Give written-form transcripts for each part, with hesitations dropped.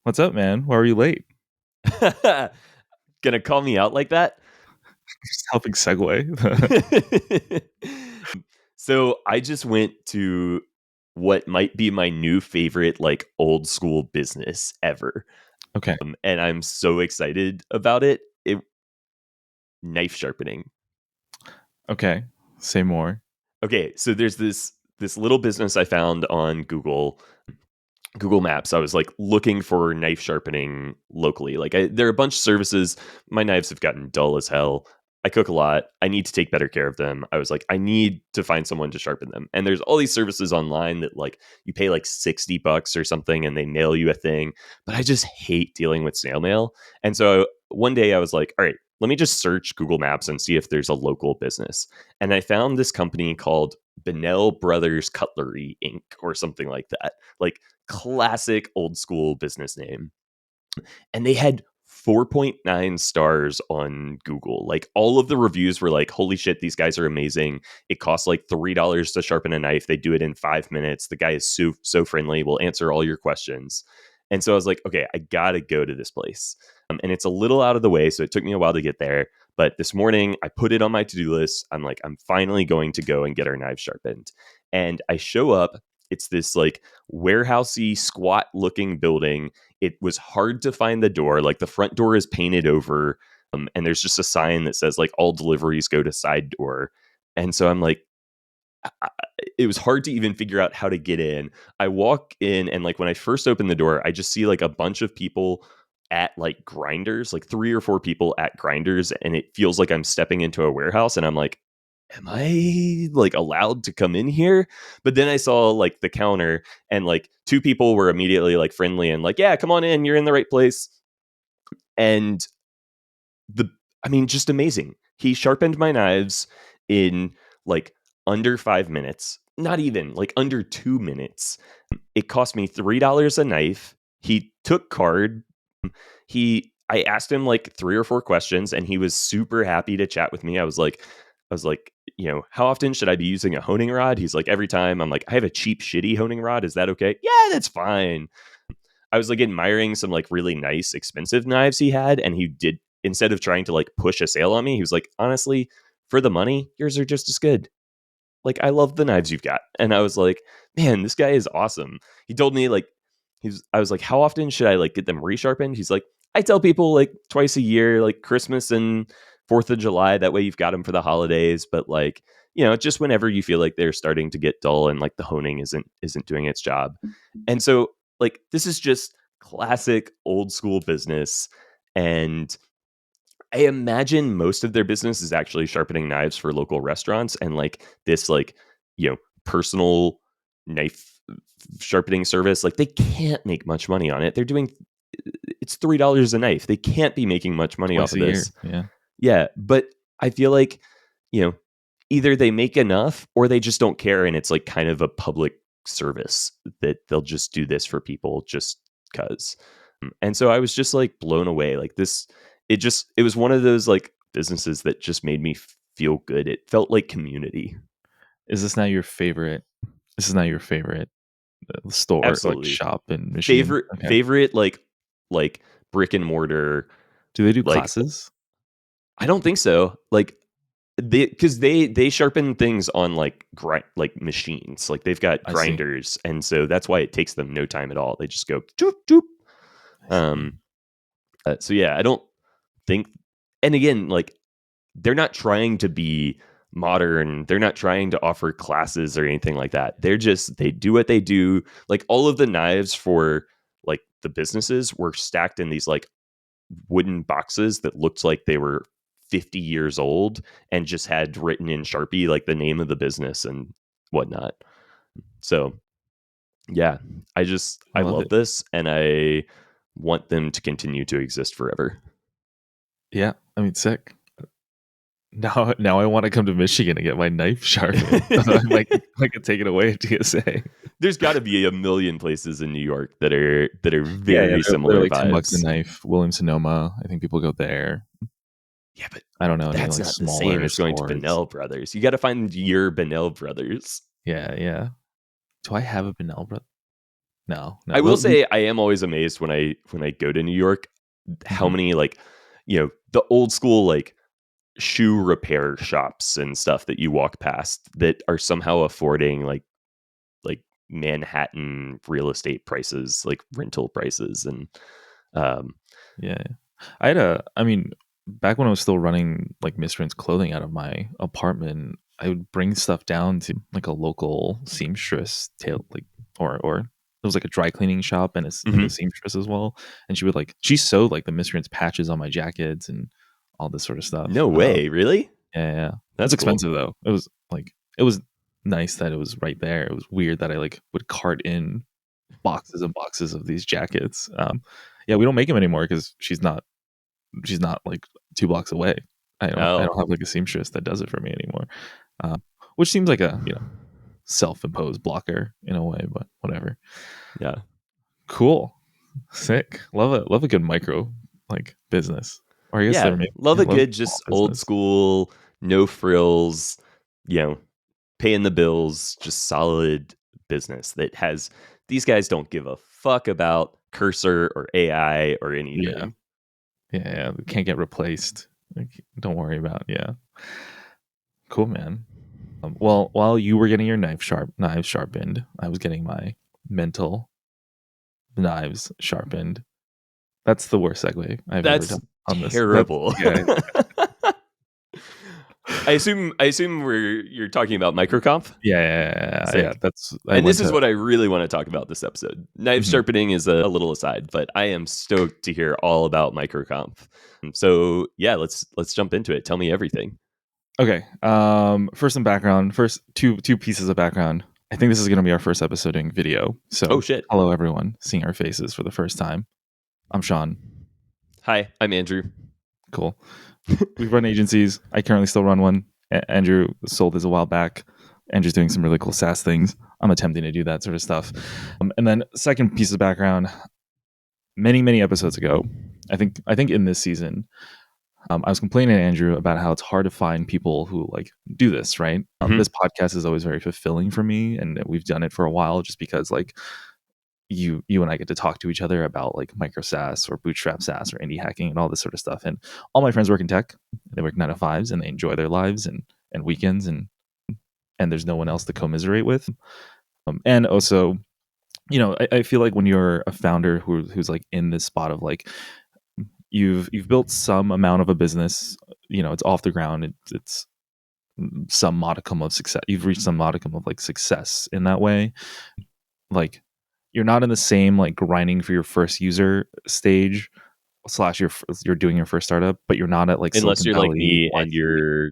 What's up, man? Why are you late? Gonna call me out like that? Just helping segue. So I just went to what might be my new favorite, like old school business ever. Okay. And I'm so excited about it. Knife sharpening. Okay. Say more. Okay, so there's this little business I found on Google Maps. I was like looking for knife sharpening locally. Like there are a bunch of services. My knives have gotten dull as hell. I cook a lot. I need to take better care of them. I was like, I need to find someone to sharpen them. And there's all these services online that like you pay like $60 or something and they mail you a thing. But I just hate dealing with snail mail. And so one day I was like, all right, let me just search Google Maps and see if there's a local business. And I found this company called Bennell Brothers Cutlery Inc. or something like that. Like classic old school business name. And they had 4.9 stars on Google. Like all of the reviews were like, holy shit, these guys are amazing. It costs like $3 to sharpen a knife. They do it in 5 minutes. The guy is so friendly, will answer all your questions. And so I was like, okay, I gotta go to this place. And it's a little out of the way, so it took me a while to get there. But this morning, I put it on my to-do list. I'm like, I'm finally going to go and get our knives sharpened. And I show up. It's this like warehousey, squat looking building. It was hard to find the door. Like the front door is painted over, and there's just a sign that says like all deliveries go to side door. And so I'm like, it was hard to even figure out how to get in. I walk in, and like when I first open the door, I just see like a bunch of people at like grinders, like 3 or 4 people at grinders, and it feels like I'm stepping into a warehouse. And I'm like, am I like allowed to come in here? But then I saw like the counter, and like 2 people were immediately like friendly and like, yeah, come on in, you're in the right place. And just amazing. He sharpened my knives in like under 5 minutes, not even like under 2 minutes. It cost me $3 a knife. He took card. I asked him like 3 or 4 questions, and he was super happy to chat with me. I was like, how often should I be using a honing rod? He's like, every time. I'm like, I have a cheap, shitty honing rod. Is that okay? Yeah, that's fine. I was like admiring some like really nice, expensive knives he had, and he did, instead of trying to like push a sale on me, he was like, honestly, for the money, yours are just as good. Like, I love the knives you've got. And I was like, man, this guy is awesome. He told me like, I was like, how often should I like get them resharpened? He's like, I tell people like twice a year, like Christmas and 4th of July. That way you've got them for the holidays. But like, just whenever you feel like they're starting to get dull and like the honing isn't doing its job. And so like, this is just classic old school business. And I imagine most of their business is actually sharpening knives for local restaurants, and like this like, personal knife sharpening service. Like they can't make much money on it. It's $3 a knife. They can't be making much money Twice off of a this. year. Yeah. Yeah. But I feel like, either they make enough or they just don't care. And it's like kind of a public service that they'll just do this for people just because. And so I was just like blown away. Like this, it was one of those like businesses that just made me feel good. It felt like community. Is this not your favorite? This is not your favorite store, like Absolutely. shop in Michigan? Favorite like brick and mortar. Do they do like, classes? I don't think so. Like because they sharpen things on like like machines. Like they've got grinders, and so that's why it takes them no time at all. They just go doop doop. So yeah, I don't think. And again, like they're not trying to be modern. They're not trying to offer classes or anything like that. They do what they do. Like all of the knives for like the businesses were stacked in these like wooden boxes that looked like they were 50 years old and just had written in Sharpie like the name of the business and whatnot. So yeah, I love this, and I want them to continue to exist forever. Yeah, I mean, sick. Now I want to come to Michigan and get my knife sharpened. I could take it away at TSA. There's got to be a million places in New York that are very similar like vibes. $10 a knife. Williams-Sonoma, I think people go there. Yeah, but I don't know. That's like not the same as going to Bennell Brothers. You got to find your Bennell Brothers. Yeah. Do I have a Bennell brother? No. I will Well, say I am always amazed when I go to New York, how mhm. many like, the old school like shoe repair shops and stuff that you walk past that are somehow affording like Manhattan real estate prices, like rental prices, and um, Yeah. I mean, back when I was still running like Miscreants clothing out of my apartment, I would bring stuff down to like a local seamstress tail, like, or it was like a dry cleaning shop and it's like a mhm. seamstress as well. And she sewed like the Miscreants patches on my jackets and all this sort of stuff. No way, really? Yeah. It was That's cool. expensive though. It was nice that it was right there. It was weird that I like would cart in boxes and boxes of these jackets. Yeah, we don't make them anymore because she's not like 2 blocks away. I Oh, don't have like a seamstress that does it for me anymore. Which seems like a, self-imposed blocker in a way, but whatever. yeah, Cool. Sick. Love it. Love a good micro like business. Or I guess yeah. they're maybe Love a love a good, small just old business. school, no frills, you know, paying the bills, just solid business that has. These guys don't give a fuck about Cursor or AI or Yeah. anything. Yeah. Can't get replaced. Like, don't worry about. Yeah. Cool, man. Well, while you were getting your knives sharpened, I was getting my mental knives sharpened. That's the worst segue I've ever That's done on this. That's terrible. yeah, I assume you're talking about MicroConf. yeah. Sick. That's I And went this is to. what I really want to talk about this episode. Knife Mhm. sharpening is a little aside, but I am stoked to hear all about MicroConf. So yeah, let's jump into it. Tell me everything. Okay. First some background. First two pieces of background. I think this is going to be our first episode doing video. Oh So shit. hello everyone, seeing our faces for the first time. I'm Sean. Hi, I'm Andrew. Cool. We've run agencies. I currently still run one. Andrew sold his a while back. Andrew's doing some really cool SaaS things. I'm attempting to do that sort of stuff. And then second piece of background. Many episodes ago, I think in this season, I was complaining to Andrew about how it's hard to find people who like do this. Right. Hmm. This podcast is always very fulfilling for me, and we've done it for a while just because like you and I get to talk to each other about like micro SaaS or bootstrap SaaS or indie hacking and all this sort of stuff. And all my friends work in tech. They work 9 to 5s and they enjoy their lives and weekends and there's no one else to commiserate with. And also, I feel like when you're a founder who's like in this spot of like you've built some amount of a business, it's off the ground, it's some modicum of success. You've reached some modicum of like success in that way. Like you're not in the same like grinding for your first user stage slash you're doing your first startup, but you're not at like Unless Silicon you're like Valley me and YC. you're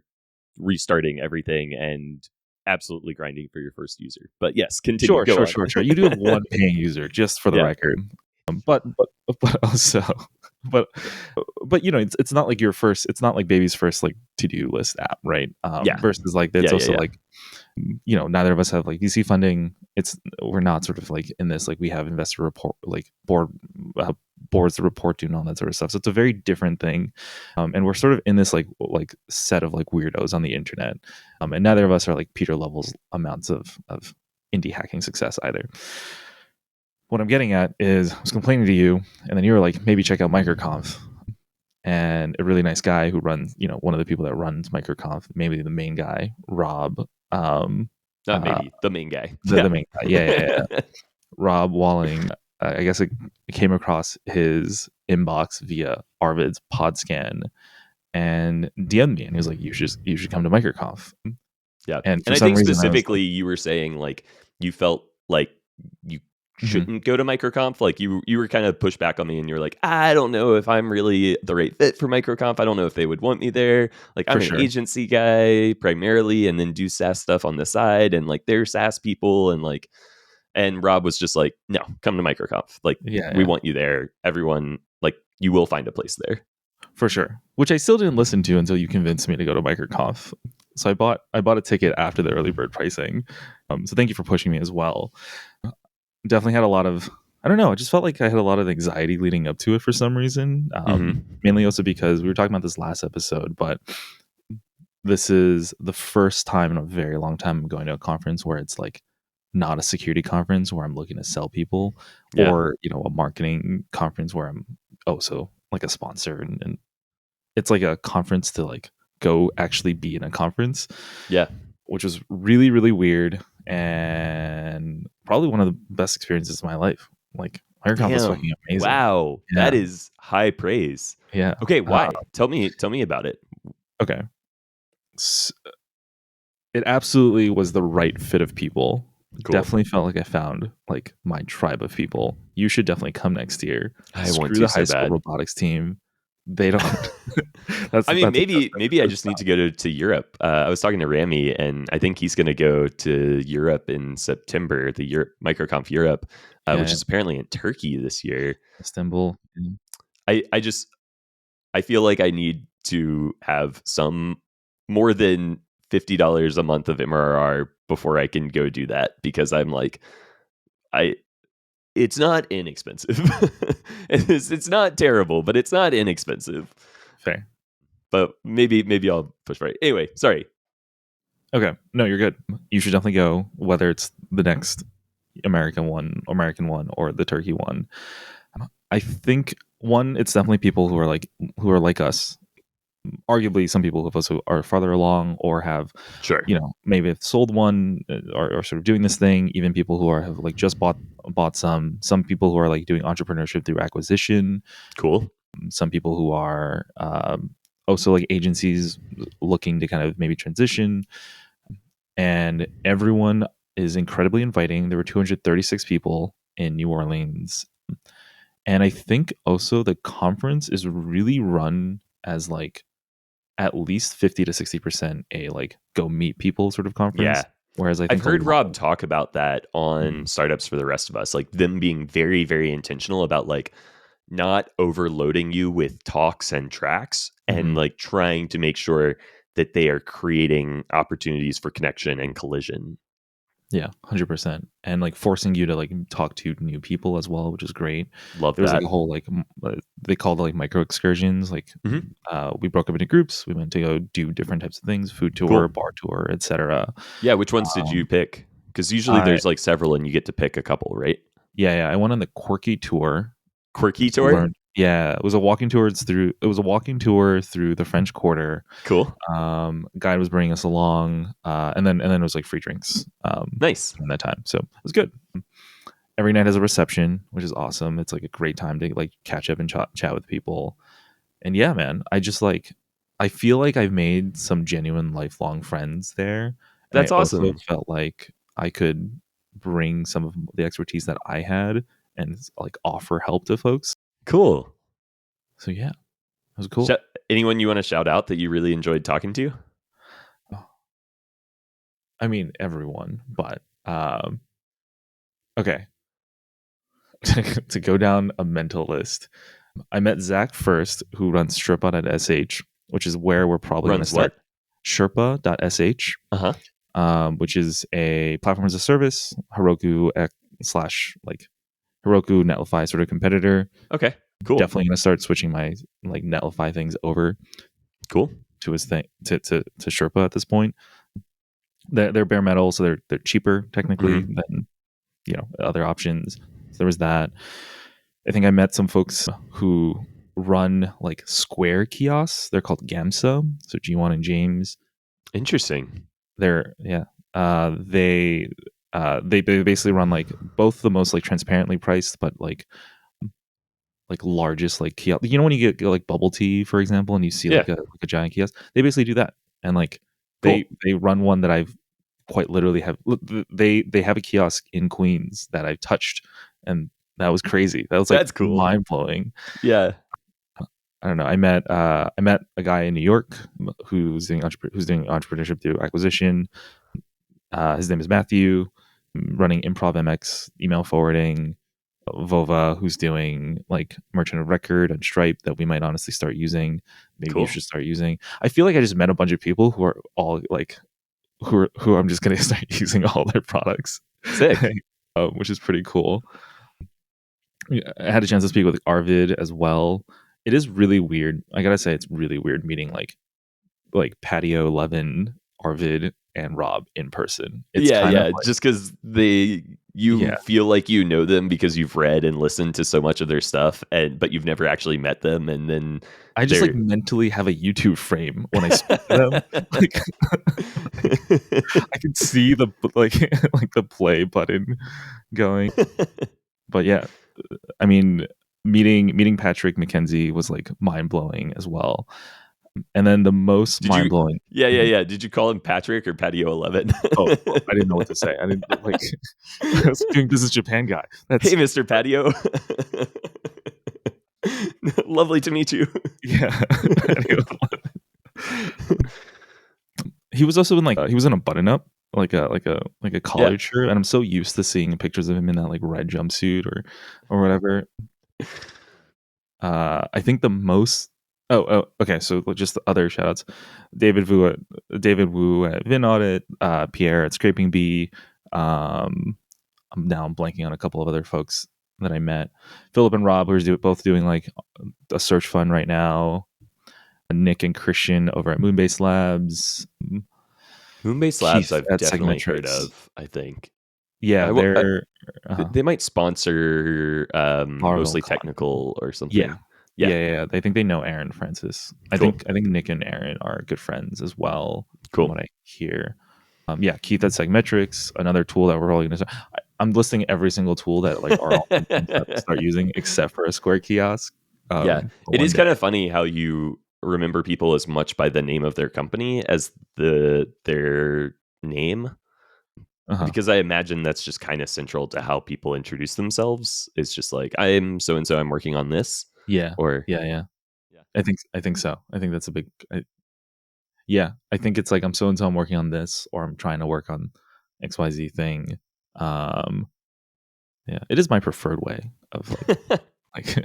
restarting everything and absolutely grinding for your first user. But yes, continue. Sure, Go sure, on. sure, sure. You do have one paying user, just for the Yeah. record. But also, but it's not like your first. It's not like baby's first like to do list app, right? Yeah. Versus like Yeah. it's Yeah. also Yeah. like neither of us have like VC funding. We're not sort of like in this like we have investor report like boards to report to and all that sort of stuff. So it's a very different thing, and we're sort of in this like set of like weirdos on the internet, and neither of us are like Peter Level's amounts of indie hacking success either. What I'm getting at is I was complaining to you, and then you were like, maybe check out MicroConf. And a really nice guy who runs, one of the people that runs MicroConf, maybe the main guy, Rob, Not uh, maybe the main guy. the main guy, yeah. Rob Walling. I guess it came across his inbox via Arvid's Podscan and DM'd me, and he was like, "You should come to MicroConf." Yeah. And And for I some think reason, I was like, specifically you were saying like you felt like you mhm, shouldn't go to MicroConf. Like you were kind of pushed back on me and you're like, I don't know if I'm really the right fit for MicroConf. I don't know if they would want me there. Like for I'm an sure, agency guy primarily and then do SaaS stuff on the side and like they're SaaS people and Rob was just like, no, come to MicroConf. Like we yeah, want you there. Everyone like you will find a place there. for sure. Which I still didn't listen to until you convinced me to go to MicroConf. So I bought a ticket after the early bird pricing. So thank you for pushing me as well. Definitely had a lot of, I don't know, I just felt like I had a lot of anxiety leading up to it for some reason. Mm-hmm. Mainly also because we were talking about this last episode, but this is the first time in a very long time I'm going to a conference where it's like not a security conference where I'm looking to sell people, Yeah. or a marketing conference where I'm also like a sponsor, and it's like a conference to like go actually be in a conference, Yeah. which was really, really weird and probably one of the best experiences of my life. Like MicroConf was Damn. fucking amazing. Wow. Yeah. That is high praise. Yeah. Okay, why? Tell me about it. Okay. S- It absolutely was the right fit of people. Cool. Definitely felt like I found like my tribe of people. You should definitely come next year. I want Screw to the high so school bad. robotics team. They don't. I mean, that's a maybe I first just need time. to go to Europe. I was talking to Rami, and I think he's going to go to Europe in September, the MicroConf Europe, Yeah, which yeah. is apparently in Turkey this year. Istanbul. Yeah. I feel like I need to have some more than $50 a month of MRR before I can go do that, because I'm like, I it's not inexpensive. It's not terrible, but it's not inexpensive. Fair. But maybe I'll push for it. Anyway, sorry. Okay. No, you're good. You should definitely go, whether it's the next American one, or the Turkey one. I think one, it's definitely people who are like us. Arguably, some people of us who are farther along or have, Sure. maybe have sold one, or sort of doing this thing. Even people who have like just bought some people who are like doing entrepreneurship through acquisition. Cool. Some people who are also like agencies looking to kind of maybe transition, and everyone is incredibly inviting. There were 236 people in New Orleans, and I think also the conference is really run as like at least 50 to 60% a like go meet people sort of conference. Yeah. Whereas I I've think a heard lot Rob of talk about that on Mhm. Startups for the Rest of Us, like them being very, very intentional about like not overloading you with talks and tracks, and Mhm. like trying to make sure that they are creating opportunities for connection and collision. Yeah, 100%. And like forcing you to like talk to new people as well, which is great. Love There was like a that. whole like they called it like micro excursions. Like Hmm. we broke up into groups. We went to go do different types of things: food tour, Cool. bar tour, etc. Yeah. Which ones did you Um, pick? Because usually I there's like several and you get to pick a couple, right? Yeah, I went on the quirky tour Quirky to tour? learn. Yeah, it was a walking tour. It was a walking tour through the French Quarter. Cool. Guide was bringing us along, and then it was like free drinks Nice. during that time, so it was good. Every night has a reception, which is awesome. It's like a great time to like catch up and chat with people. And yeah, man, I feel like I've made some genuine lifelong friends there, and I That's also awesome. felt like I could bring some of the expertise that I had and like offer help to folks. Cool. So yeah, it was Sh- cool. Anyone you want to shout out that you really enjoyed talking to? I mean, everyone, but okay. To go down a mental list, I met Zach first, who runs Sherpa.sh, which is where we're probably going to Runs start. what? Sherpa.sh, Uh huh. which is a platform as a service, slash like Heroku Netlify sort of competitor. Okay. Cool. Definitely going to start switching my like Netlify things over Cool. to his thing to Sherpa at this point. They're bare metal, so they're cheaper technically Hmm. than other options. So there was that. I think I met some folks who run like Square kiosks. They're called Gamsa. So G1 and James. Interesting. They're yeah. They basically run like both the most like transparently priced, but like largest like kiosk. You know when you get like bubble tea, for example, and you see Yeah. like a giant kiosk, they basically do that. And like Cool. they run one that I've quite literally have. They have a kiosk in Queens that I've touched, and that was crazy. That was like That's cool. mind blowing. Yeah. I don't know. I met a guy in New York who's doing entrepreneurship through acquisition. His name is Matthew, running Improv MX email forwarding. Vova, who's doing like merchant of record and Stripe that we might honestly start using. Maybe you Cool. should start using. I feel like I just met a bunch of people who are all like who I'm just gonna start using all their products, Sick. which is pretty cool. I had a chance to speak with Arvid as well. It is really weird. I gotta say, it's really weird meeting like Patio Levin, Arvid, and Rob in person. It's kind of like, just because you yeah, feel like you know them because you've read and listened to so much of their stuff, but you've never actually met them, and then I just like they're mentally have a YouTube frame when I speak to them. Like, I can see the like like the play button going. But yeah, I mean, meeting Patrick McKenzie was like mind blowing as well. And then the most Did mind you? blowing. Yeah. Did you call him Patrick or Patio 11? Oh, I didn't know what to say. I didn't like. I was doing This Is Japan guy. Hey, That's Mr. Patio. Lovely to meet you. yeah. He was also in like he was in a button up, like a Yeah. collared shirt, and I'm so used to seeing pictures of him in that like red jumpsuit or whatever. I think the most. Okay. So just the other shout outs: David Wu at VinAudit, Pierre at Scraping Bee. I'm blanking on a couple of other folks that I met. Philip and Rob, who are both doing like a search fund right now. Nick and Christian over at Moonbase Labs. Moonbase Labs, Keith I've at definitely heard Segmetrics. of. I think. Yeah, they're They might sponsor Laravel mostly Con. technical or Yeah. something. Yeah. I think they know Aaron Francis. Cool. I think Nick and Aaron are good friends as well, from Cool. what I hear. Yeah, Keith at Segmetrics, another tool that we're all going to. I'm listing every single tool that like our start using, except for a Square kiosk. Yeah, it One is day. kind of funny how you remember people as much by the name of their company as their name, Uh-huh. because I imagine that's just kind of central to how people introduce themselves. It's just like, I'm so and so, I'm working on this, Yeah. or Yeah. yeah. I think so. I think that's a big. Yeah, I think it's like I'm so and so. I'm working on this, or I'm trying to work on XYZ thing. Um, yeah, it is my preferred way of like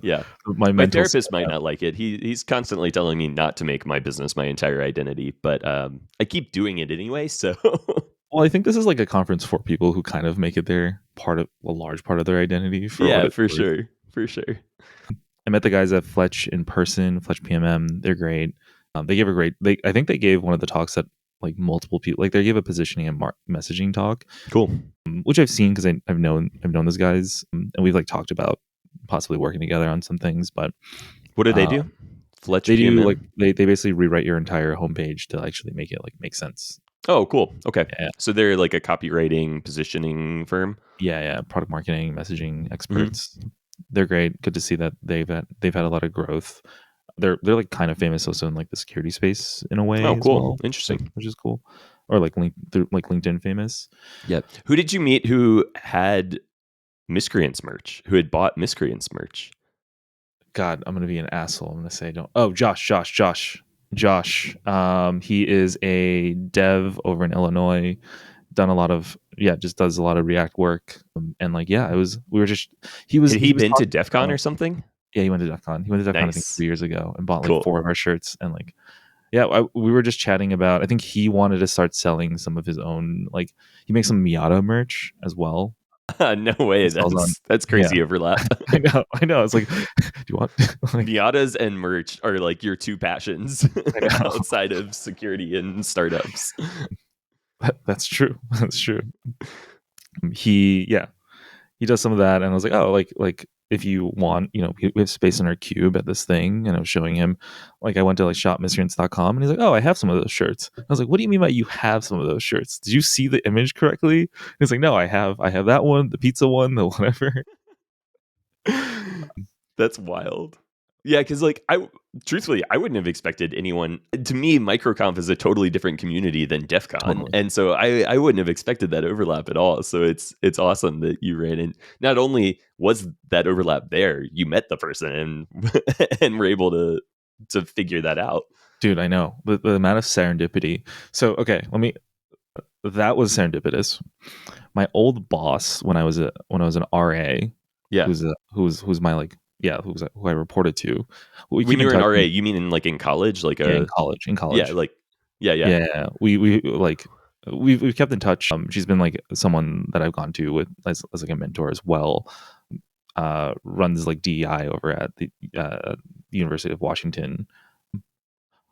Yeah. my My mental therapist might setup. not like it. He's constantly telling me not to make my business my entire identity, but I keep doing it anyway. So Well, I think this is like a conference for people who kind of make it their part of a large part of their identity for what yeah, it's for worth. sure, for sure. I met the guys at Fletch in person, Fletch PMM. They're great. They gave a great. I think they gave one of the talks that like multiple people like they gave a positioning and messaging talk, Cool. which I've seen because I've known those guys, and we've like talked about possibly working together on some things. But What do they uh, do? Fletch they do like PMM. they basically rewrite your entire homepage to actually make it like make sense. Oh, cool. Okay. Yeah, So they're like a copywriting positioning firm. yeah. Product marketing, messaging Mm-hmm. experts. They're great. Good to see that they've had a lot of growth. They're like kind of famous also in like the security space in a way Oh, as cool. well, like Interesting. which is cool. Or like through like LinkedIn famous. Yeah. Who did you meet who had Miscreants merch? Who had bought Miscreants merch? God, I'm gonna be an asshole. I'm gonna say don't. Oh, Josh. He is a dev over in Illinois. Done a lot of just does a lot of React work. And like it was we were just Had he he was been to talking DEF CON about or something? he went to DEF CON. He went to DEF CON I think Nice. 3 years ago and bought like Cool. 4 of our shirts and like we were just chatting about. I think he wanted to start selling some of his own. Like he makes some Miata merch as well. No way. He sells on. That's Yeah, crazy overlap. I know. It's like, do you want like? Miatas and merch are like your two passions I know outside of security and startups. that's true. That's true. He he does some of that, and I was like, oh, like if you want, we have space in our cube at this thing, and I was showing him, like I went to like shopmiscreants.com, and he's like, oh, I have some of those shirts. I was like, what do you mean by you have some of those shirts? Did you see the image correctly? And he's like, no, I have that one, the pizza one, the whatever. That's wild. Yeah, because like truthfully, I wouldn't have expected anyone. To me, MicroConf is a totally different community than DEF CON, Totally. and so I wouldn't have expected that overlap at all. So it's awesome that you ran in. Not only was that overlap there, you met the person and and were able to figure that out. Dude, I know the amount of serendipity. So okay, that was serendipitous. My old boss when I was an RA, Yeah. who's my like who I reported to. We When keep you in were an touch. RA, you mean in like in college, like Yeah, in a college. yeah, like yeah. Yeah, we like we've kept in touch. She's been like someone that I've gone to with as like a mentor as well. Runs like DEI over at the University of Washington,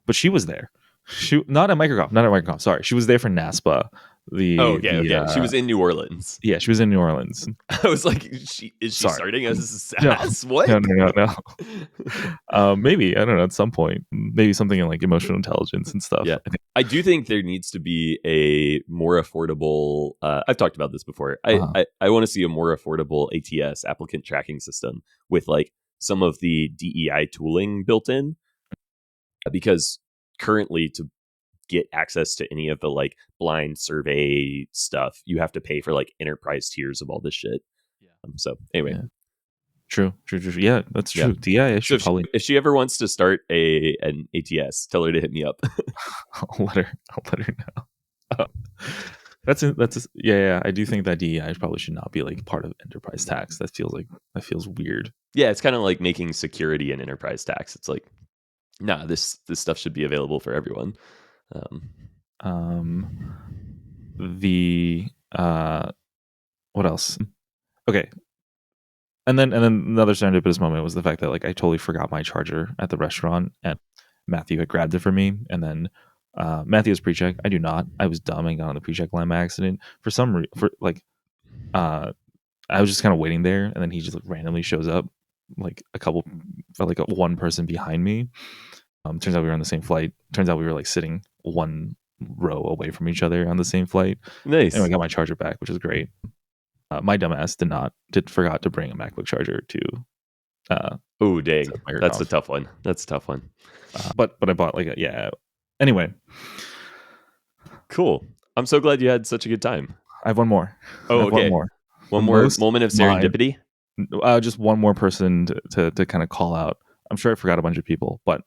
but she was there. She not at MicroConf. Sorry, she was there for NASPA. Oh, okay. She was in New Orleans. Yeah, she was in New Orleans. I was like, is she Sorry. starting as a SaaS? No. What? No. Maybe, I don't know, at some point, maybe something in like emotional intelligence and stuff. Yeah, I do think there needs to be a more affordable. I've talked about this before. I want to see a more affordable ATS, applicant tracking system, with like some of the DEI tooling built in, because currently to get access to any of the like blind survey stuff, you have to pay for like enterprise tiers of all this shit. So anyway, True. Yeah, that's true. DI so should probably. If she ever wants to start an ATS, tell her to hit me up. I'll let her know. Yeah. I do think that DEI probably should not be like part of enterprise tax. That feels weird. Yeah, it's kind of like making security an enterprise tax. It's like, nah, this stuff should be available for everyone. What else? Okay. And then another serendipitous moment was the fact that like I totally forgot my charger at the restaurant, and Matthew had grabbed it for me. And then Matthew has pre-check. I do not. I was dumb and got on the pre-check line by accident. I was just kind of waiting there, and then he just like randomly shows up, like one person behind me. Turns out we were on the same flight. Turns out we were like sitting one row away from each other on the same flight. Nice. And I got my charger back, which is great. My dumbass forgot to bring a MacBook charger to. Oh dang, that's a tough one. But I bought Anyway, cool. I'm so glad you had such a good time. I have one more. Okay. One more moment of serendipity. Just one more person to kind of call out. I'm sure I forgot a bunch of people, but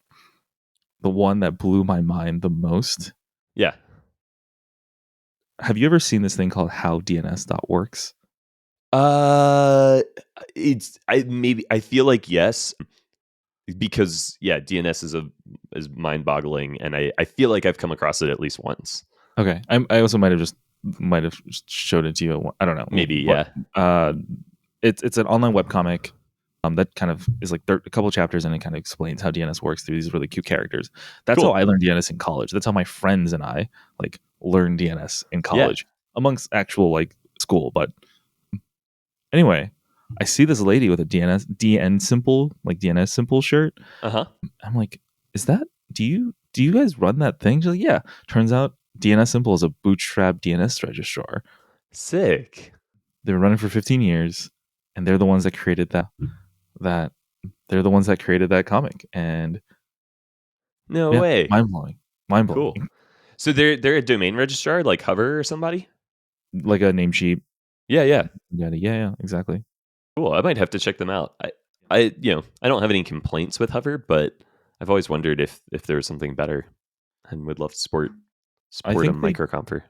the one that blew my mind the most. Yeah. Have you ever seen this thing called How DNS.works? I feel like yes, because DNS is mind-boggling, and I feel like I've come across it at least once. Okay, I also might have showed it to you. I don't know, maybe. It's an online webcomic that kind of is like a couple chapters, and it kind of explains how DNS works through these really cute characters. That's cool. How I learned DNS in college. That's how my friends and I like learned DNS in college, amongst actual like school. But anyway, I see this lady with a DN simple shirt. I'm like, is that, do you guys run that thing? She's like, yeah. Turns out DNS Simple is a bootstrap DNS registrar. Sick. They were running for 15 years, and they're the ones that created that they're the ones that created that comic. And no way. Mind blowing. Cool. So they're a domain registrar, like Hover or somebody? Like a Namecheap. Yeah, exactly. Cool. I might have to check them out. I don't have any complaints with Hover, but I've always wondered if there was something better, and would love to support a MicroConf.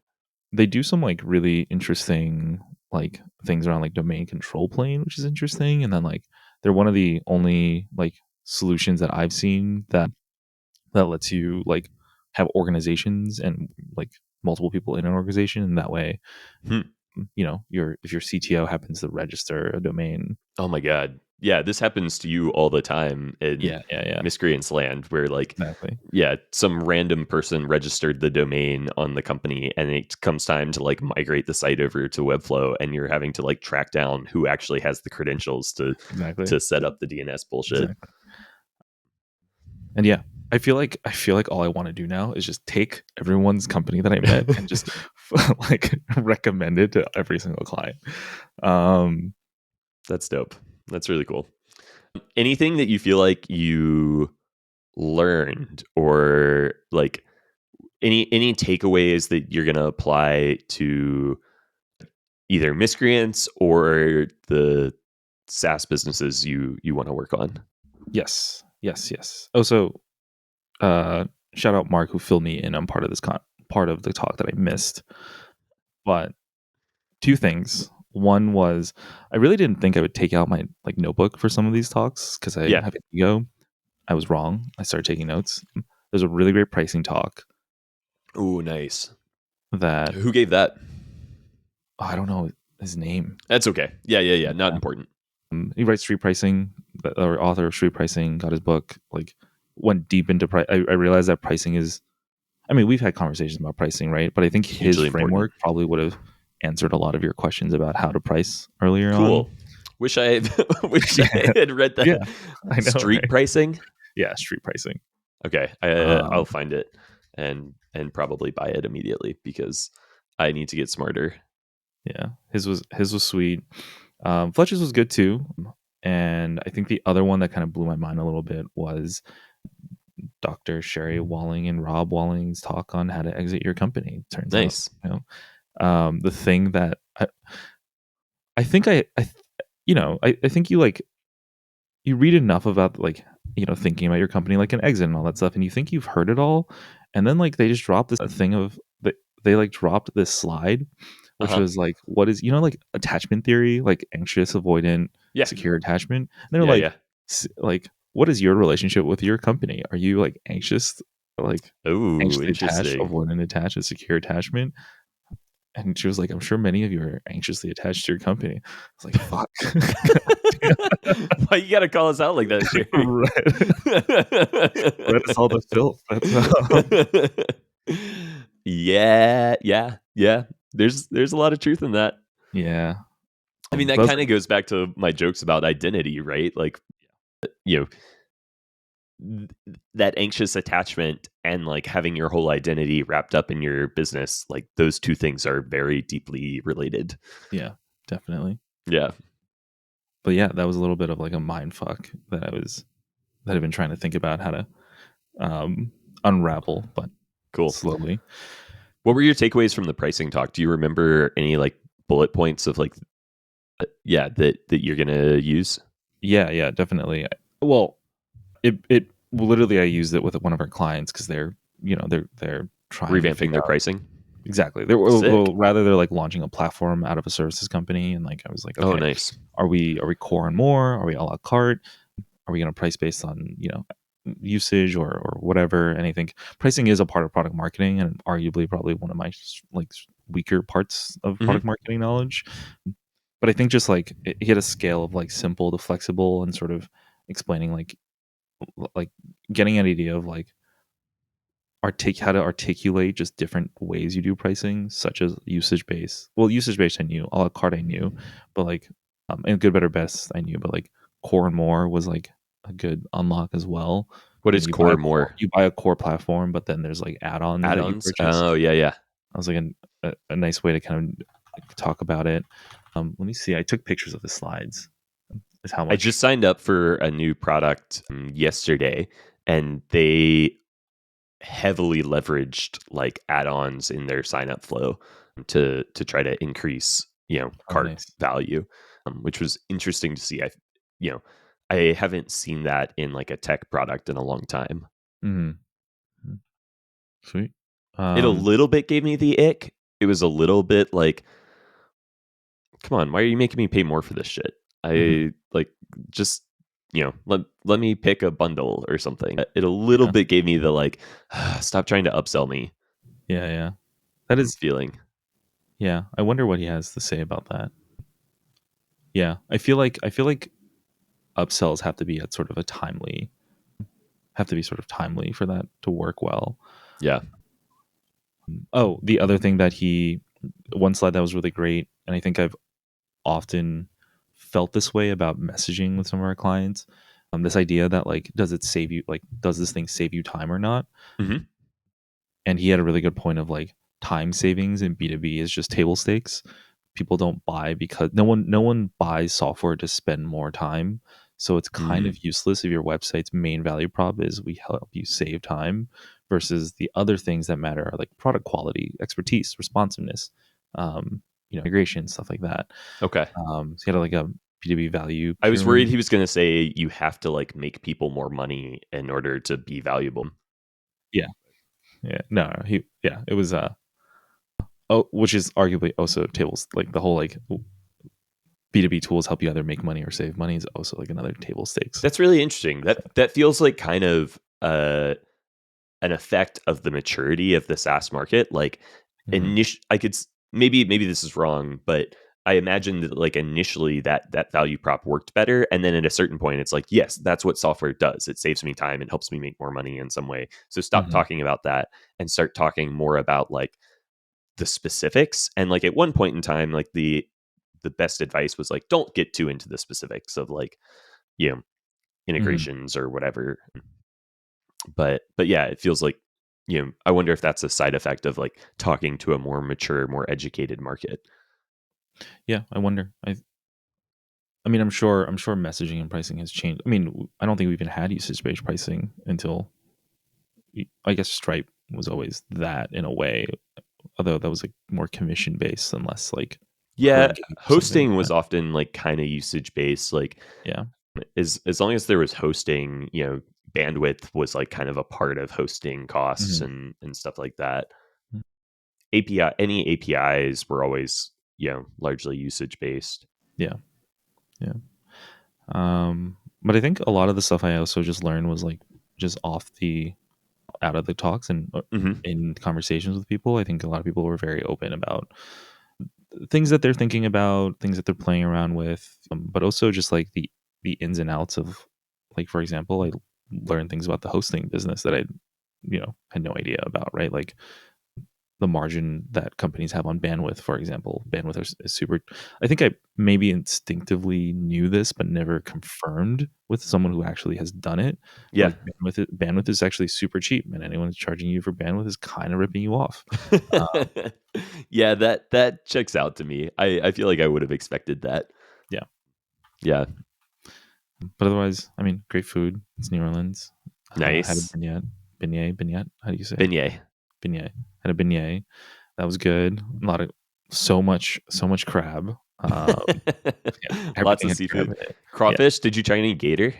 They do some like really interesting like things around like domain control plane, which is interesting. And then like they're one of the only like solutions that I've seen that lets you like have organizations and like multiple people in an organization, and that way if your CTO happens to register a domain. Oh my god. Yeah, this happens to you all the time in Miscreants land, where like some random person registered the domain on the company, and it comes time to like migrate the site over to Webflow, and you're having to like track down who actually has the credentials to set up the DNS bullshit. Exactly. And I feel like all I want to do now is just take everyone's company that I met and just like recommend it to every single client. That's dope. That's really cool. Anything that you feel like you learned, or like any takeaways that you're going to apply to either Miscreants or the SaaS businesses you want to work on? Yes. Also, shout out Mark, who filled me in on part of this part of the talk that I missed. But two things. One was, I really didn't think I would take out my like notebook for some of these talks because I have an ego. I was wrong. I started taking notes. There's a really great pricing talk. Oh, nice. Who gave that? Oh, I don't know his name. That's okay. Yeah. Not important. He writes street pricing. Or author of street pricing, got his book. Like went deep into price. I realized that pricing is I mean, we've had conversations about pricing, right? But I think his Hugely important. framework probably would have answered a lot of your questions about how to price earlier on. Cool. Wish I wish Yeah, I had read yeah, that. I know, Street right? pricing. Yeah, street pricing. Okay, I'll Um, find it and probably buy it immediately because I need to get smarter. yeah, his was sweet. Fletcher's was good too, and I think the other one that kind of blew my mind a little bit was Dr. Sherry Walling and Rob Walling's talk on how to exit your company. Turns out, Nice. the thing that I think I think you read enough about thinking about your company like an exit and all that stuff, and you think you've heard it all, and then like they just dropped this thing of they like dropped this slide, Uh which huh. was like, what is like attachment theory, like anxious, avoidant, Yeah. secure attachment, and they're Yeah. like, Yeah. like, what is your relationship with your company? Are you like anxious, like Oh, anxiously attached, interesting. avoidant attached, and secure attachment? And she was like, I'm sure many of you are anxiously attached to your company. I was like, fuck. Why you gotta call us out like that, Sherry? Let us all the filth. That's Yeah, yeah, yeah. There's a lot of truth in that. yeah. I mean, that But I was kind of goes back to my jokes about identity, right? Like, you know, that anxious attachment and like having your whole identity wrapped up in your business, like those two things are very deeply related. yeah, definitely. Yeah, But yeah, that was a little bit of like a mind fuck that I've been trying to think about how to um unravel, but cool. slowly. What were your takeaways from the pricing talk? Do you remember any like bullet points of like, yeah, that you're gonna use? Yeah, definitely. Well, it literally I used it with one of our clients because they're trying to Revamping figure their out. pricing? Exactly. Well, Sick. rather they're like launching a platform out of a services company, and like I was like, Oh, okay, nice. are we core and more? Are we a la carte? Are we going to price based on usage or whatever? And I think pricing is a part of product marketing, and arguably probably one of my like weaker parts of Hmm. product marketing knowledge. But I think just like he had a scale of like simple to flexible, and sort of explaining like getting an idea of like how to articulate just different ways you do pricing, such as usage based. Well, usage based I knew, a la carte I knew, but like and good, better, best I knew, but like core and more was like a good unlock as well. What is core more? You buy a core platform, but then there's like add-ons that you Add-ons? purchase. Oh, yeah, yeah. I was like a nice way to kind of talk about it. Let me see. I took pictures of the slides. Is how I much? just signed up for a new product yesterday, and they heavily leveraged like add-ons in their sign-up flow to try to increase Oh, cart nice. value, which was interesting to see. You know I haven't seen that in like a tech product in a long time. Mm-hmm. Sweet. It a Um, little bit gave me the ick. It was a little bit like, come on, why are you making me pay more for this shit? mhm. I like just let me pick a bundle or something. It a little Yeah, bit gave me the like, stop trying to upsell me yeah. That is. feeling. Yeah, I wonder what he has to say about that. Yeah, I feel like upsells have to be sort of timely for that to work well. Yeah. Oh, the other thing that one slide that was really great, and I think I've often felt this way about messaging with some of our clients. This idea that like, does this thing save you time or not? Hmm. And he had a really good point of like time savings in B2B is just table stakes. People don't buy because no one buys software to spend more time. So it's kind of Mm. useless if your website's main value prop is we help you save time versus the other things that matter are like product quality, expertise, responsiveness, integration, stuff like that. Okay. So you had like a B2B value I was worried pyramid. he was going to say you have to like make people more money in order to be valuable. Yeah. Yeah. No, it was which is arguably also tables like the whole like B2B tools help you either make money or save money is also like another table stakes. That's really interesting. That feels like kind of an effect of the maturity of the SaaS market. Like Hmm. I could maybe this is wrong, but I imagine that like initially that value prop worked better, and then at a certain point it's like, yes, that's what software does. It saves me time and helps me make more money in some way. So stop Mhm. talking about that and start talking more about like the specifics. And like at one point in time, like the best advice was like, don't get too into the specifics of like, you know, Mhm. integrations or whatever. But yeah, it feels like, I wonder if that's a side effect of like talking to a more mature, more educated market. Yeah, I wonder. I mean, I'm sure messaging and pricing has changed. I mean, I don't think we even had usage-based pricing until I guess Stripe was always that in a way, although that was like more commission-based and less like per Yeah, engage or something. hosting was often like kind of usage based. Like Yeah. as long as there was hosting, bandwidth was like kind of a part of hosting costs Mhm. and stuff like that. Mm. Any APIs were always, largely usage based. Yeah. Yeah. But I think a lot of the stuff I also just learned was like just out of the talks and Hmm. in conversations with people. I think a lot of people were very open about things that they're thinking about, things that they're playing around with, but also just like the ins and outs of, like, for example, I learned things about the hosting business that I had no idea about, right? Like the margin that companies have on bandwidth, for example. Bandwidth is super. I think I maybe instinctively knew this, but never confirmed with someone who actually has done it. But Yeah. like bandwidth is actually super cheap, and anyone who's charging you for bandwidth is kind of ripping you off. Uh, Yeah, that checks out to me. I feel like I would have expected that. yeah, Yeah. but otherwise, I mean, great food. It's New Orleans. Had a Nice. beignet. How do you say it? Beignet. Beignet. Had a beignet. That was good. A lot of so much crab. Yeah, Lots everything of had crab seafood. in it. Yeah. Crawfish. Did you try any gator?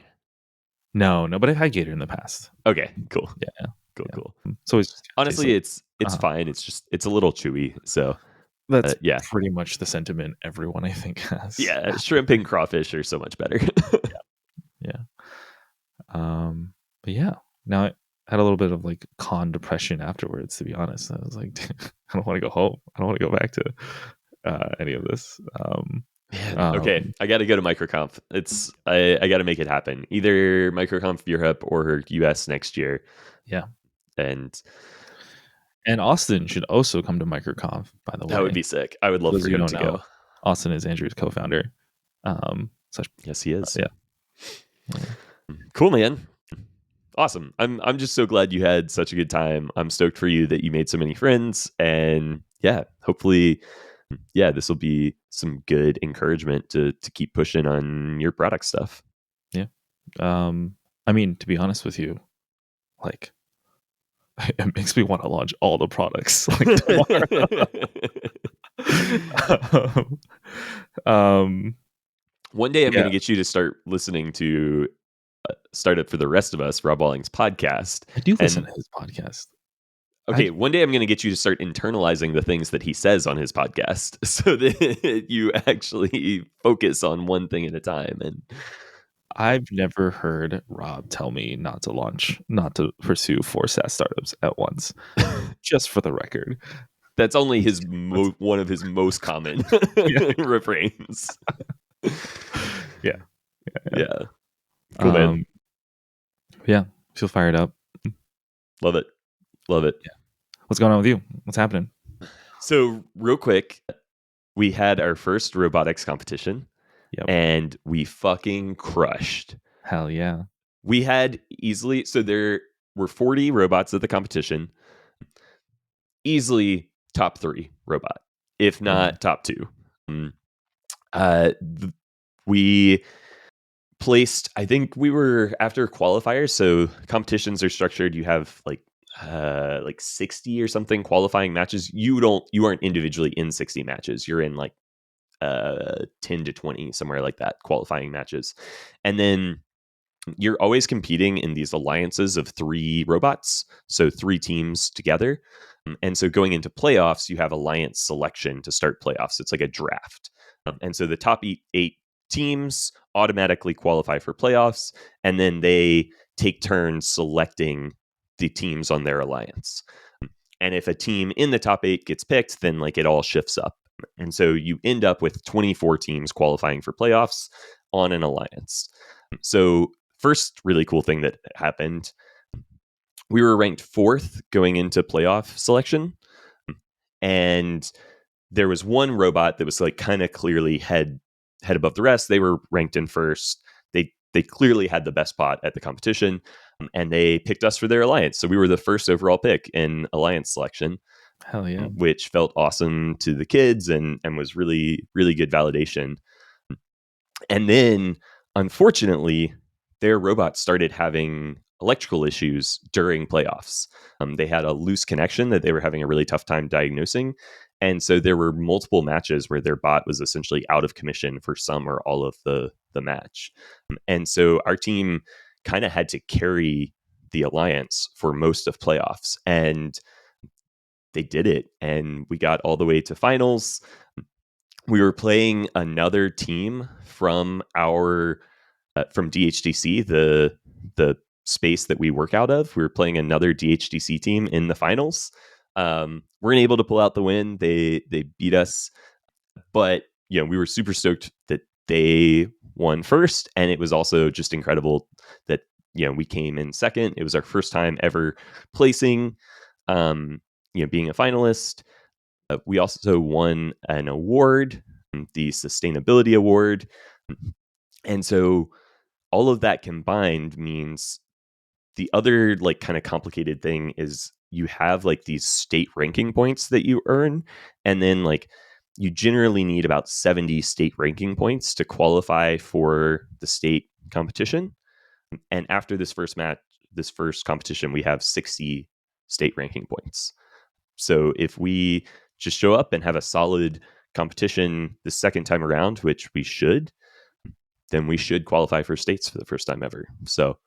No, but I've had gator in the past. Okay, cool. Yeah, Cool, yeah. cool. It's always just kinda tastes Honestly, like it's uh fine. It's a little chewy. So, that's yeah. pretty much the sentiment everyone I think has. Yeah, shrimp and crawfish are so much better. Yeah. But yeah, now I had a little bit of, like, con depression afterwards, to be honest. I was like, "I don't wanna go home. I don't wanna go back to, any of this." Man, okay. Um, I got to go to MicroConf. I got to make it happen. Either MicroConf Europe or US next year. yeah. And And Austin should also come to MicroConf, by the that would way. be sick. I would For love those for of you him who to don't know, go. Austin is Andrew's co-founder. Such Yes, he is. yeah, yeah. Cool, man. Awesome. I'm just so glad you had such a good time. I'm stoked for you that you made so many friends, and yeah, hopefully, yeah, this will be some good encouragement to keep pushing on your product stuff. Yeah. I mean, to be honest with you, like it makes me want to launch all the products like tomorrow. um, um, One day I'm going yeah, to get you to start listening to Startup for the Rest of Us, Rob Walling's podcast. I do listen And to his podcast. I okay, one day I'm going to get you to start internalizing the things that he says on his podcast so that you actually focus on one thing at a time. And I've never heard Rob tell me not to pursue four SaaS startups at once. Just for the record, that's only let's one of his most common yeah, refrains. yeah, yeah. Yeah. Cool, man. Yeah. Feel fired up. Love it. Love it. Yeah. What's going on with you? What's happening? So, real quick, we had our first robotics competition Yep. and we fucking crushed. Hell yeah. We had easily, so there were 40 robots at the competition, easily top 3 robot, if Mhm. not top 2. We placed, I think we were after qualifiers. So competitions are structured. You have like 60 or something qualifying matches. You aren't individually in 60 matches. You're in like 10 to 20, somewhere like that, qualifying matches. And then you're always competing in these alliances of 3 robots, so 3 teams together. And so going into playoffs, you have alliance selection to start playoffs. It's like a draft. And so the top 8 teams automatically qualify for playoffs, and then they take turns selecting the teams on their alliance. And if a team in the top 8 gets picked, then like it all shifts up. And so you end up with 24 teams qualifying for playoffs on an alliance. So first really cool thing that happened, we were ranked 4th going into playoff selection. And there was one robot that was like kind of clearly head above the rest. They were ranked in first. They clearly had the best spot at the competition, and they picked us for their alliance. So we were the first overall pick in alliance selection, Hell yeah. which felt awesome to the kids and was really, really good validation. And then, unfortunately, their robot started having electrical issues during playoffs. They had a loose connection that they were having a really tough time diagnosing. And so there were multiple matches where their bot was essentially out of commission for some or all of the match. And so our team kind of had to carry the alliance for most of playoffs. And they did it. And we got all the way to finals. We were playing another team from our from DHDC, the space that we work out of. We were playing another DHDC team in the finals. Weren't able to pull out the win. They beat us, but we were super stoked that they won first, and it was also just incredible that we came in second. It was our first time ever placing, being a finalist. We also won an award, the Sustainability Award. And so all of that combined means the other like kind of complicated thing is you have like these state ranking points that you earn. And then like you generally need about 70 state ranking points to qualify for the state competition. And after this first competition, we have 60 state ranking points. So if we just show up and have a solid competition the second time around, which we should, then we should qualify for states for the first time ever. So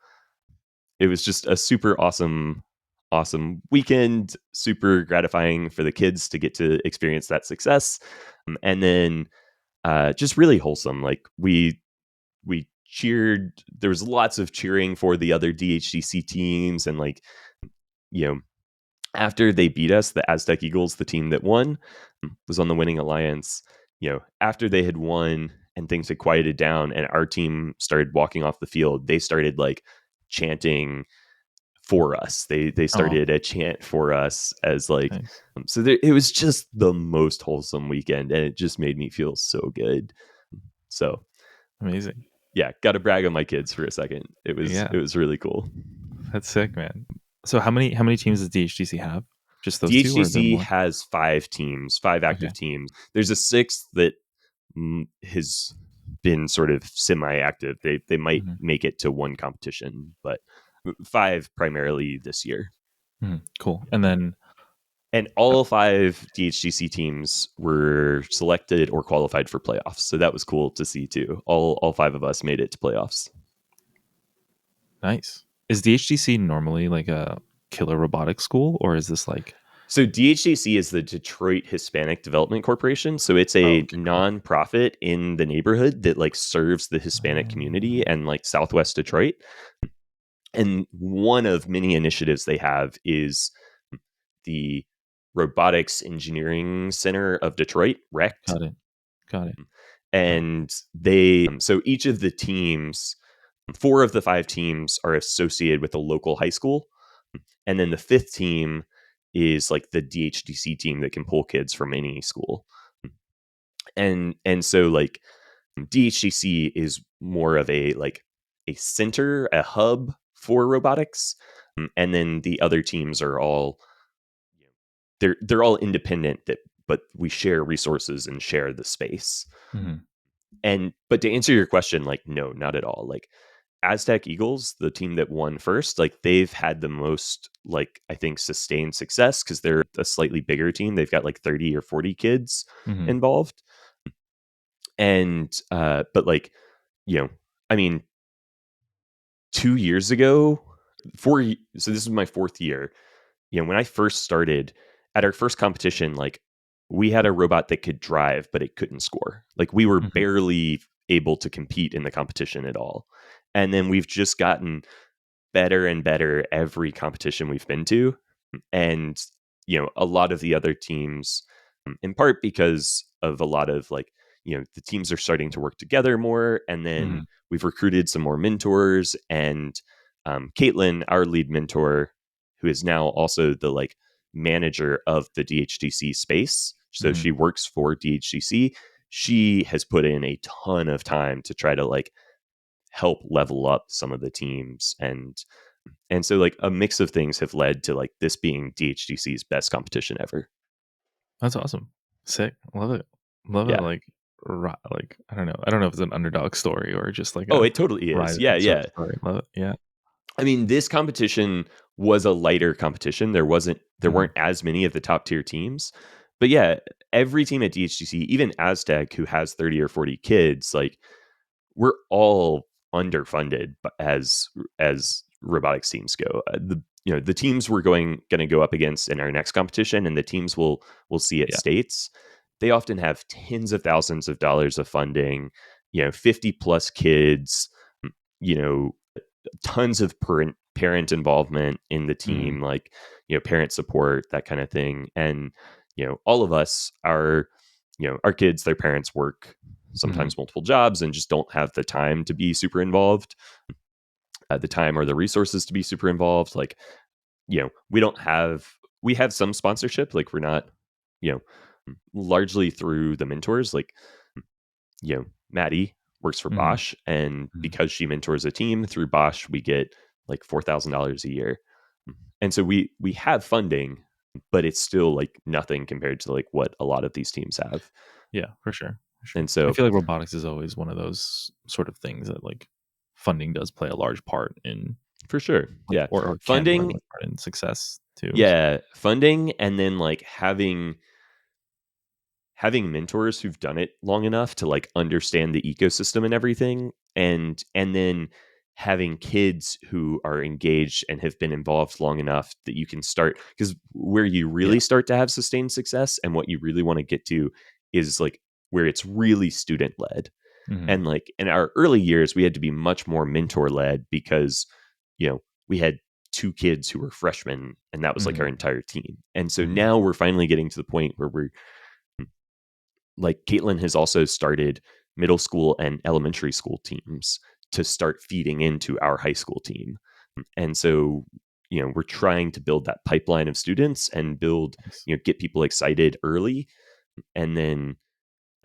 it was just a super awesome weekend, super gratifying for the kids to get to experience that success. And then just really wholesome. Like we cheered, there was lots of cheering for the other DHCC teams, and like, after they beat us, the Aztec Eagles, the team that won, was on the winning alliance. After they had won and things had quieted down and our team started walking off the field, they started like chanting for us. They started a chant for us as like, nice. So it was just the most wholesome weekend, and it just made me feel so good. So Amazing. yeah, got to brag on my kids for a second. It was really cool. That's sick, man. So how many teams does DHDC have? Just those two, or are there DHCC more? has 5 teams, 5 active teams. There's a 6th that has been sort of semi-active. They might make it to one competition, but 5 primarily this year. Cool. And then all 5 DHCC teams were selected or qualified for playoffs. So that was cool to see too. All 5 of us made it to playoffs. Nice. Is DHDC normally like a killer robotics school, or is this like... So DHCC is the Detroit Hispanic Development Corporation. So it's a nonprofit in the neighborhood that like serves the Hispanic community and like Southwest Detroit. And one of many initiatives they have is the Robotics Engineering Center of Detroit, RECT. Got it. And so each of the teams, 4 of the 5 teams are associated with a local high school. And then the 5th team is like the DHDC team that can pull kids from any school. And so like DHDC is more of a like a center, a hub for robotics. And then the other teams are all they're all independent, but we share resources and share the space. But to answer your question, like, no, not at all. Like Aztec Eagles, the team that won first, like they've had the most, like, I think, sustained success because they're a slightly bigger team. They've got like 30 or 40 kids involved. And, but like, I mean, 2 years ago, so this is my 4th year. When I first started at our first competition, like we had a robot that could drive, but it couldn't score. Like we were barely able to compete in the competition at all. And then we've just gotten better and better every competition we've been to. And, a lot of the other teams in part because of a lot of like, the teams are starting to work together more. And then we've recruited some more mentors, and Caitlin, our lead mentor, who is now also the like manager of the DHTC space. So she works for DHTC. She has put in a ton of time to try to like help level up some of the teams. And so like a mix of things have led to like this being DHTC's best competition ever. That's awesome. Sick. Love it. Love it. Yeah. Like, I don't know. I don't know if it's an underdog story or just like Oh, a it totally is. rise Yeah, sort yeah. of story. Love it. Yeah. I mean, this competition was a lighter competition. There weren't as many of the top tier teams. But yeah, every team at DHTC, even Aztec, who has 30 or 40 kids, like we're all underfunded as robotics teams go. The teams we're going to go up against in our next competition, and the teams we'll see at states, they often have tens of thousands of dollars of funding, 50 plus kids, tons of parent involvement in the team, like parent support, that kind of thing. And all of us are, our kids, their parents work sometimes multiple jobs and just don't have the time to be super involved, the time or the resources to be super involved. Like, we have some sponsorship. Like we're not, largely through the mentors. Like, Maddie works for Bosch, and because she mentors a team through Bosch, we get like $4,000 a year. And so we have funding, but it's still like nothing compared to like what a lot of these teams have. Yeah, for sure. And so I feel like robotics is always one of those sort of things that like funding does play a large part in, for sure. like, Yeah. or can play a Funding. large part in success too. Yeah. Funding. And then like having mentors who've done it long enough to like understand the ecosystem and everything, and then having kids who are engaged and have been involved long enough that you can start, because where you really start to have sustained success and what you really want to get to is like where it's really student led. And like in our early years, we had to be much more mentor led because we had 2 kids who were freshmen, and that was like our entire team. And so now we're finally getting to the point where we're like, Caitlin has also started middle school and elementary school teams to start feeding into our high school team. And so, we're trying to build that pipeline of students and get people excited early. And then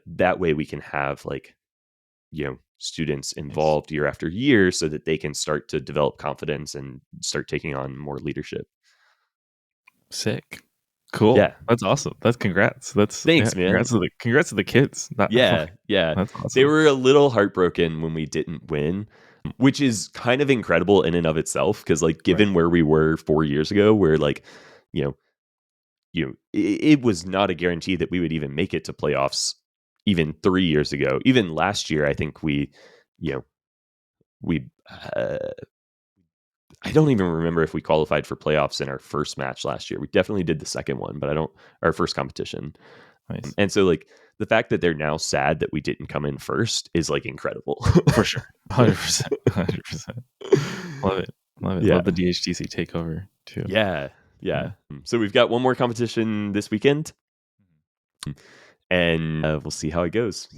that way we can have like, students involved year after year so that they can start to develop confidence and start taking on more leadership. Sick. Cool. Yeah. That's awesome. That's congrats. Thanks, man. Congrats to the kids. Yeah. That's awesome. They were a little heartbroken when we didn't win, which is kind of incredible in and of itself. Cause like, given where we were 4 years ago, where like, it was not a guarantee that we would even make it to playoffs even 3 years ago. Even last year, I think I don't even remember if we qualified for playoffs in our first match last year. We definitely did the second one, but our first competition. Nice. And so like the fact that they're now sad that we didn't come in first is like incredible. For sure. 100%. 100%. Love it. Yeah. Love the DHTC takeover too. Yeah. So we've got one more competition this weekend, and we'll see how it goes.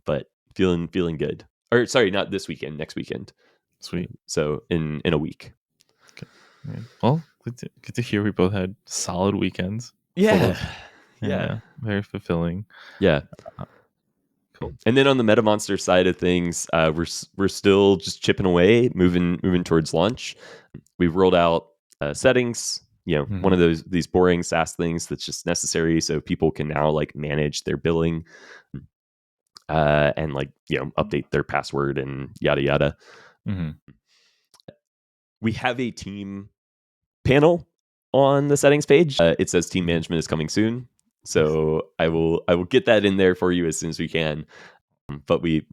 But feeling good. Or sorry, not this weekend, next weekend. Sweet. So in a week. Okay. Right. Well, good to hear we both had solid weekends. Yeah. Very fulfilling. Yeah. Cool. And then on the Metamonster side of things, we're still just chipping away, moving towards launch. We've rolled out settings, one of these boring SaaS things that's just necessary so people can now like manage their billing, and like update their password and yada yada. We have a team panel on the settings page. It says team management is coming soon, so I will get that in there for you as soon as we can. But we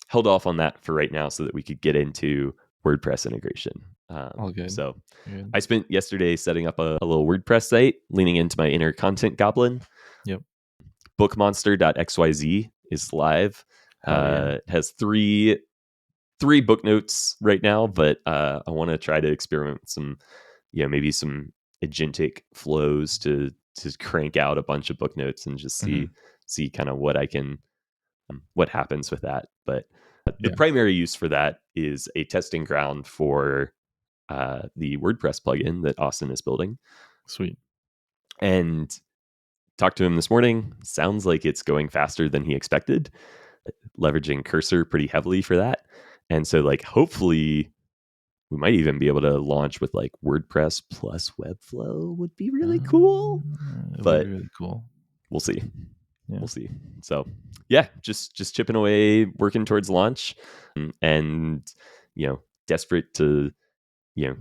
held off on that for right now so that we could get into WordPress integration. All good. So Good. I spent yesterday setting up a little WordPress site, leaning into my inner content goblin. Yep. Bookmonster.xyz is live. It has three book notes right now, but I want to try to experiment with some, maybe some agentic flows to crank out a bunch of book notes and just see kind of what happens with that. But the primary use for that is a testing ground for the WordPress plugin that Austin is building. Sweet. And talked to him this morning. Sounds like it's going faster than he expected, leveraging Cursor pretty heavily for that. And so like hopefully we might even be able to launch with like WordPress plus Webflow would be really cool. It But would be really cool. We'll see. Yeah. We'll see. So yeah, just chipping away, working towards launch, and desperate to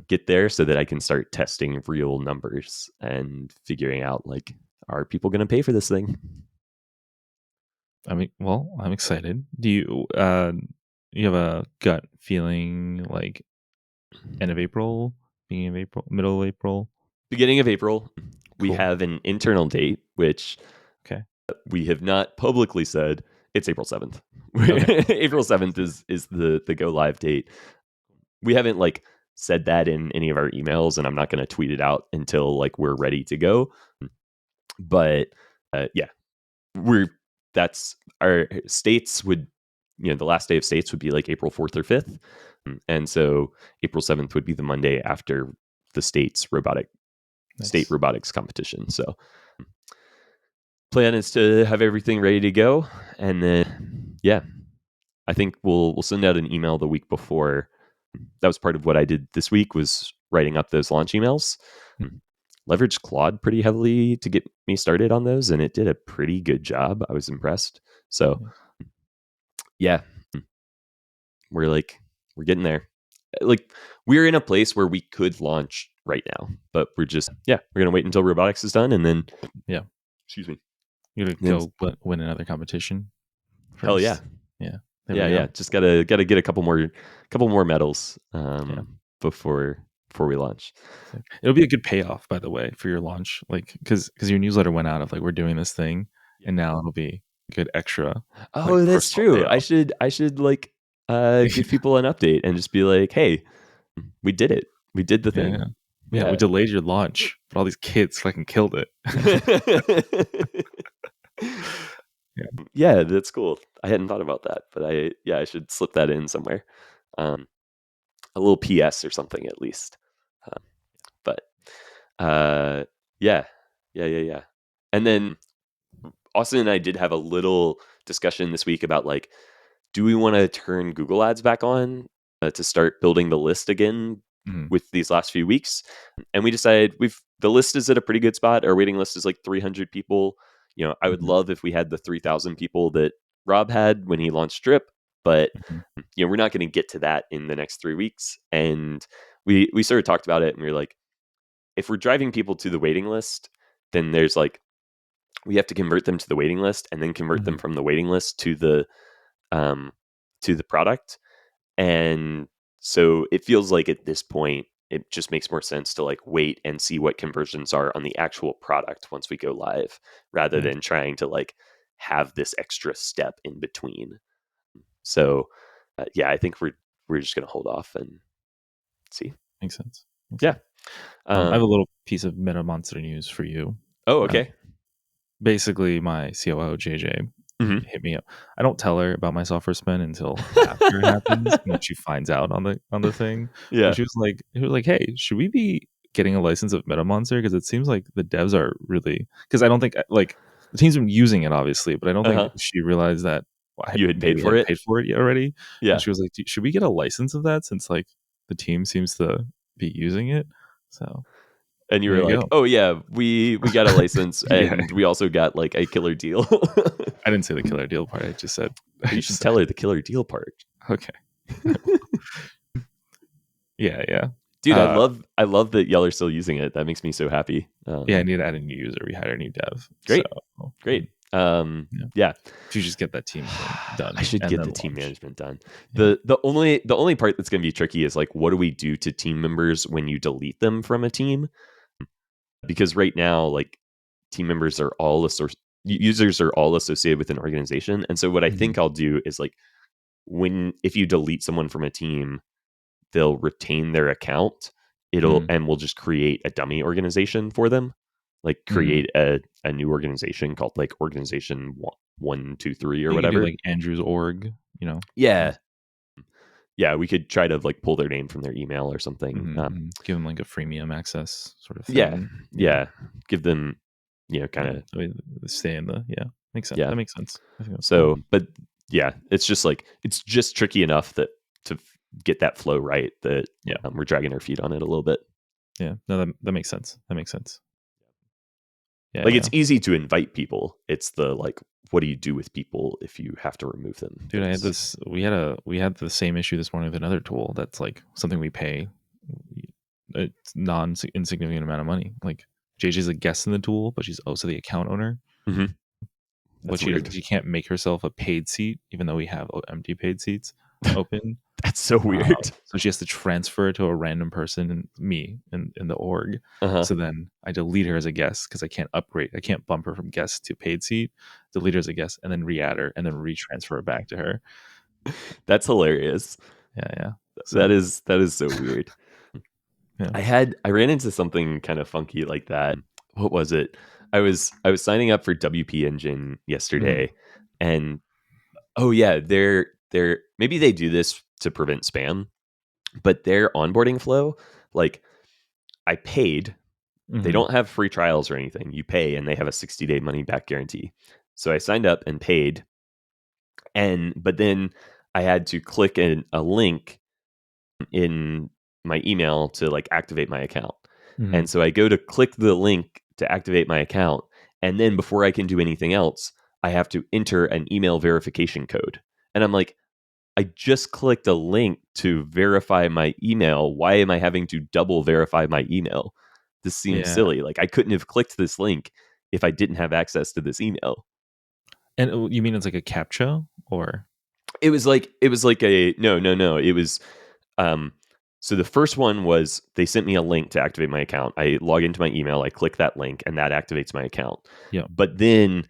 get there so that I can start testing real numbers and figuring out like, are people going to pay for this thing? I mean, well, I'm excited. Do you have a gut feeling like end of April, beginning of April, middle of April? Beginning of April. We Cool. have an internal date, which we have not publicly said. It's April 7th. Okay. April 7th is the go live date. We haven't like said that in any of our emails, and I'm not going to tweet it out until like we're ready to go. But that's our states would, the last day of states would be like April 4th or 5th. And so April 7th would be the Monday after the state robotics competition. So plan is to have everything ready to go. And then, I think we'll send out an email the week before. That was part of what I did this week, was writing up those launch emails. Leveraged Claude pretty heavily to get me started on those, and it did a pretty good job. I was impressed. So we're getting there. Like, we're in a place where we could launch right now, but we're gonna wait until robotics is done, and then excuse me, you're gonna go win another competition first. Hell yeah. Just gotta get a couple more medals before we launch. It'll be a good payoff, by the way, for your launch, like because your newsletter went out of like, we're doing this thing, and now it'll be good extra. Oh, like, that's true. Payoff. I should like give people an update and just be like, hey, we did it. We did the thing. We delayed your launch, but all these kids fucking killed it. Yeah, that's cool. I hadn't thought about that, but I should slip that in somewhere. A little PS or something at least. But yeah. And then Austin and I did have a little discussion this week about like, do we want to turn Google Ads back on to start building the list again with these last few weeks? And we decided the list is at a pretty good spot. Our waiting list is like 300 people. I would love if we had the 3,000 people that Rob had when he launched Drip, but we're not going to get to that in the next 3 weeks. And we sort of talked about it, and we were like, if we're driving people to the waiting list, then there's like, we have to convert them to the waiting list and then convert them from the waiting list to the product. And so it feels like at this point, it just makes more sense to like wait and see what conversions are on the actual product once we go live, rather than trying to like have this extra step in between. So I think we're just going to hold off and see. Makes sense. I have a little piece of Metamonster news for you. Oh, okay. Basically, my COO JJ hit me up. I don't tell her about my software spend until after it happens, when she finds out on the thing. Yeah, but he was like, hey, should we be getting a license of Metamonster? Because it seems like the devs are really, because I don't think like the team's been using it obviously, but I don't think she realized that you had paid for it already. Yeah, and she was like, should we get a license of that, since like the team seems to be using it? So. And you were like, oh yeah, we got a license, and we also got like a killer deal. I didn't say the killer deal part. I just said you should tell her the killer deal part. Okay. Yeah. Dude, I love that y'all are still using it. That makes me so happy. I need to add a new user. We hired a new dev. Great. So, great. Yeah. If you just get that team done. I should get the team management done. The only part that's going to be tricky is like, what do we do to team members when you delete them from a team? Because right now, like, team members are all users are all associated with an organization. And so what I think I'll do is like, if you delete someone from a team, they'll retain their account. And we'll just create a dummy organization for them. like create a new organization called like organization 123 or You can do whatever. like Andrew's org, Yeah. Yeah, we could try to like pull their name from their email or something. Give them like a freemium access sort of Yeah, thing. yeah. Give them, kind of, They stay in the makes sense. yeah. That makes sense. I think that's So, cool. but yeah, it's just tricky enough that to get that flow right that we're dragging our feet on it a little bit. Yeah, no, that makes sense. That makes sense. Yeah, like it's easy to invite people. It's the like, what do you do with people if you have to remove them? Dude, I had this. We had the same issue this morning with another tool that's like something we pay a insignificant amount of money. Like JJ's a guest in the tool, but she's also the account owner. Mm-hmm. What she does, she can't make herself a paid seat, even though we have empty paid seats open. That's so weird. So she has to transfer it to a random person, and me in the org. So then I delete her as a guest because I can't upgrade. I can't bump her from guest to paid seat. Delete her as a guest, and then re-add her, and then retransfer it back to her. That's hilarious. Yeah. So, that is so weird. I ran into something kind of funky like that. What was it? I was signing up for WP Engine yesterday, and they're maybe they do this to prevent spam, but their onboarding flow, like I paid. They don't have free trials or anything. You pay, and they have a 60-day money back guarantee. So I signed up and paid, but then I had to click a link in my email to like activate my account. And so I go to click the link to activate my account, and then before I can do anything else, I have to enter an email verification code. And I'm like, I just clicked a link to verify my email. Why am I having to double verify my email? This seems silly. Like I couldn't have clicked this link if I didn't have access to this email. And you mean it's like a CAPTCHA, or? It was like a no. It was so the first one was they sent me a link to activate my account. I log into my email, I click that link, and that activates my account. Yeah. But then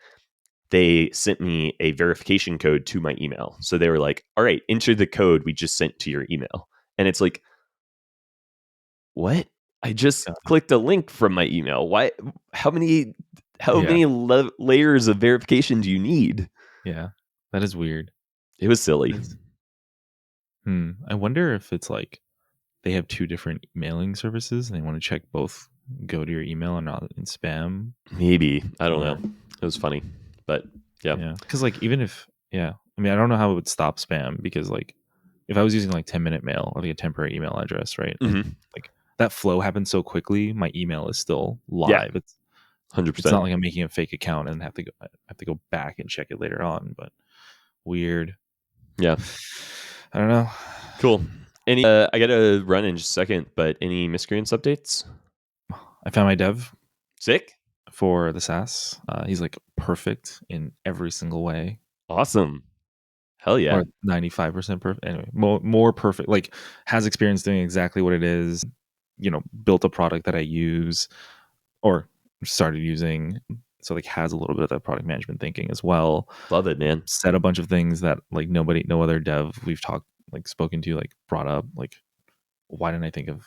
they sent me a verification code to my email. So they were like, all right, enter the code we just sent to your email. And it's like, what? I just clicked a link from my email. Why? How many layers of verification do you need? Yeah, that is weird. It was silly. I wonder if it's like they have two different mailing services and they want to check both go to your email and not in spam. Maybe. I don't know. It was funny. But yeah. Because like even if I mean I don't know how it would stop spam, because like if I was using like 10-minute mail or like a temporary email address, right? Like that flow happens so quickly, my email is still live. Yeah. It's 100%. It's not like I'm making a fake account and have to go back and check it later on. But weird. Yeah. I don't know. Cool. Any? I gotta run in just a second. But any Miscreants updates? I found my dev. Sick. For the SaaS. He's like perfect in every single way. Awesome. Hell yeah. Or 95% perfect. Anyway, more perfect. Like has experience doing exactly what it is. Built a product that I use or started using. So like has a little bit of that product management thinking as well. Love it, man. Said a bunch of things that like no other dev we've spoken to like brought up. Like, why didn't I think of?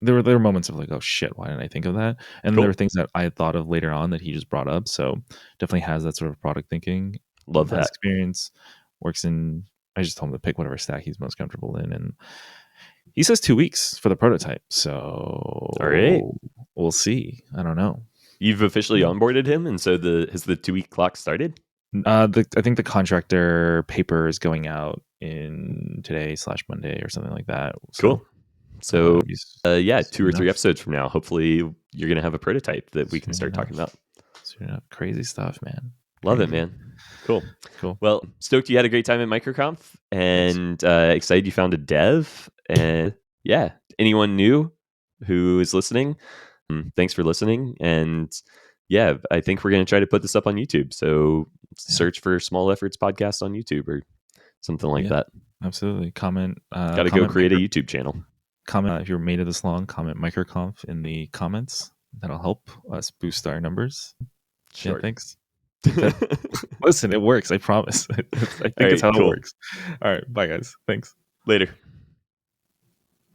There were moments of like, oh shit, why didn't I think of that? And there were things that I had thought of later on that he just brought up. So definitely has that sort of product thinking. Love that experience. Works in. I just told him to pick whatever stack he's most comfortable in, and he says 2 weeks for the prototype. So all right, we'll see. I don't know. You've officially onboarded him, and so has the 2 week clock started? I think the contractor paper is going out in today/Monday or something like that. Cool. So 2 or 3 episodes from now, hopefully you're gonna have a prototype that we can start talking about. Soon enough. Crazy stuff, man. Love it, man. Cool. Well, stoked you had a great time at MicroConf, and excited you found a dev. And anyone new who is listening, thanks for listening. And I think we're going to try to put this up on YouTube. So search for Small Efforts Podcast on YouTube or something like that. Absolutely. Comment. Got to go create a YouTube channel. Comment if you're made it this long. Comment MicroConf in the comments. That'll help us boost our numbers. Sure. Yeah, thanks. Listen, it works. I promise. I think it's how it works. All right. Bye, guys. Thanks. Later.